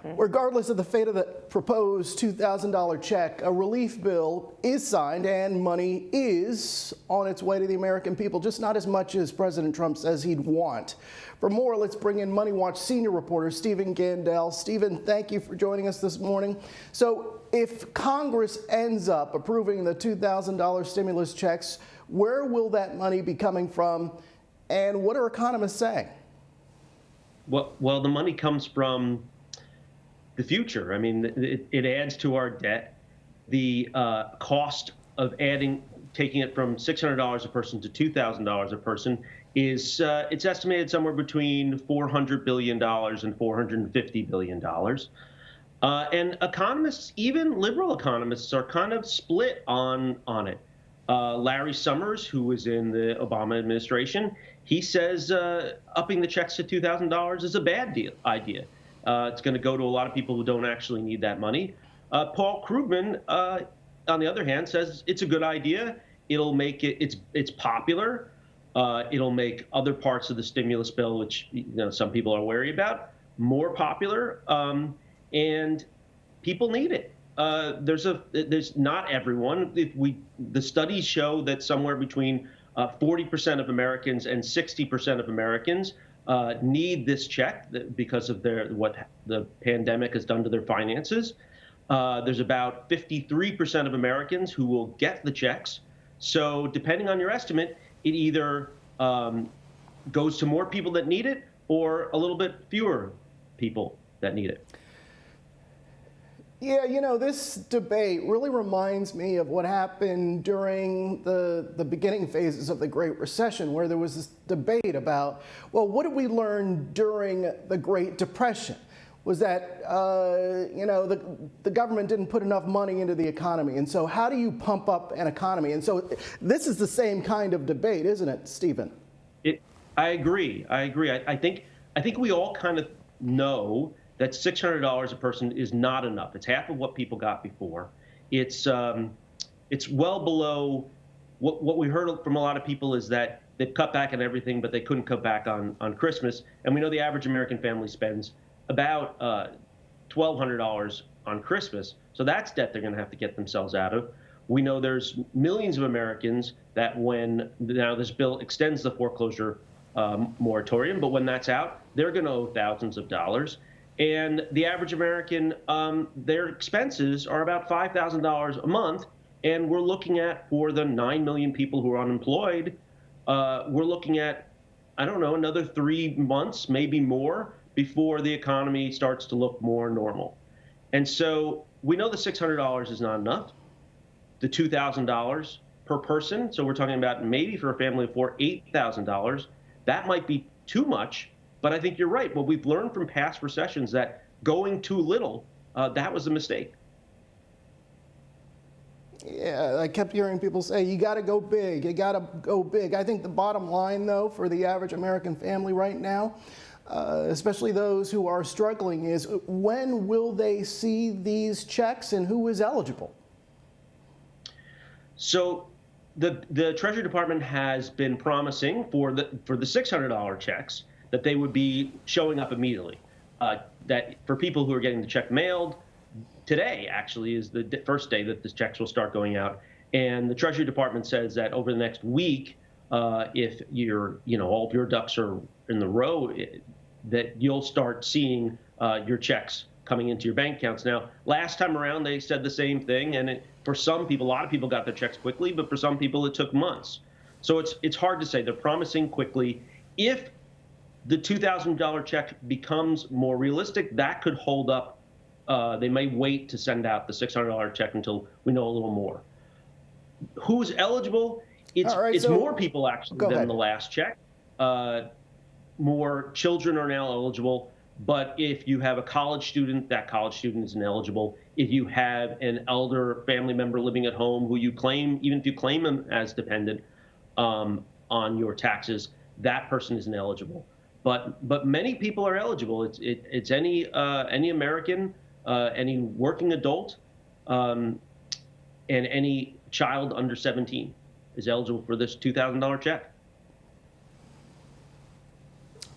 Regardless of the fate of the proposed $2,000 check, a relief bill is signed and money is on its way to the American people, just not as much as President Trump says he'd want. For more, let's bring in Money Watch senior reporter Stephen Gandel. Stephen, thank you for joining us this morning. So if Congress ends up approving the $2,000 stimulus checks, where will that money be coming from, and what are economists saying? Well, the money comes from the future. I mean, it adds to our debt. The cost of taking it from $600 a person to $2,000 a person is it's estimated somewhere between $400 billion and $450 billion. And economists, even liberal economists, are kind of split on it. Larry Summers, who was in the Obama administration, he says upping the checks to $2,000 is a bad idea. It's going to go to a lot of people who don't actually need that money. Paul Krugman, on the other hand, says it's a good idea. It'll make it's popular. It'll make other parts of the stimulus bill, which some people are wary about, more popular, and people need it. There's not everyone. The studies show that somewhere between 40% of Americans and 60% of Americans need this check because of what the pandemic has done to their finances. There's about 53% of Americans who will get the checks. So depending on your estimate, it either goes to more people that need it or a little bit fewer people that need it. Yeah, this debate really reminds me of what happened during the beginning phases of the Great Recession, where there was this debate about, well, what did we learn during the Great Depression? Was that, the government didn't put enough money into the economy. And so how do you pump up an economy? And so this is the same kind of debate, isn't it, Stephen? I agree. I think we all kind of know that $600 a person is not enough. It's half of what people got before. It's well below what we heard from a lot of people is that they've cut back on everything, but they couldn't cut back on Christmas. And we know the average American family spends about $1,200 on Christmas. So that's debt they're going to have to get themselves out of. We know there's millions of Americans that now this bill extends the foreclosure moratorium, but when that's out, they're going to owe thousands of dollars. And the average American, their expenses are about $5,000 a month. And we're looking at, for the 9 million people who are unemployed, we're looking at, I don't know, another 3 months, maybe more, before the economy starts to look more normal. And so we know the $600 is not enough. The $2,000 per person, so we're talking about maybe for a family of four, $8,000. That might be too much. But I think you're right. What we've learned from past recessions that going too little, that was a mistake. Yeah, I kept hearing people say, you got to go big, you got to go big. I think the bottom line, though, for the average American family right now, especially those who are struggling, is when will they see these checks and who is eligible? So the Treasury Department has been promising for the $600 checks that they would be showing up immediately. That for people who are getting the check mailed, today actually is the first day that the checks will start going out. And the Treasury Department says that over the next week, if all of your ducks are in the row, that you'll start seeing your checks coming into your bank accounts. Now, last time around, they said the same thing. And for some people, a lot of people got their checks quickly, but for some people, it took months. So it's hard to say. They're promising quickly. If the $2,000 check becomes more realistic, that could hold up. They may wait to send out the $600 check until we know a little more. Who's eligible? It's more people actually than the last check. More children are now eligible. But if you have a college student, that college student isn't eligible. If you have an elder family member living at home who you claim, even if you claim them as dependent on your taxes, that person isn't eligible. But many people are eligible. It's any American, any working adult, and any child under 17 is eligible for this $2,000 check.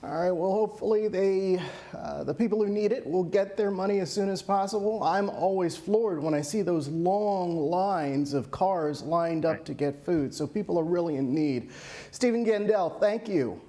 All right, well, hopefully the people who need it will get their money as soon as possible. I'm always floored when I see those long lines of cars lined up to get food, so people are really in need. Stephen Gendell, thank you.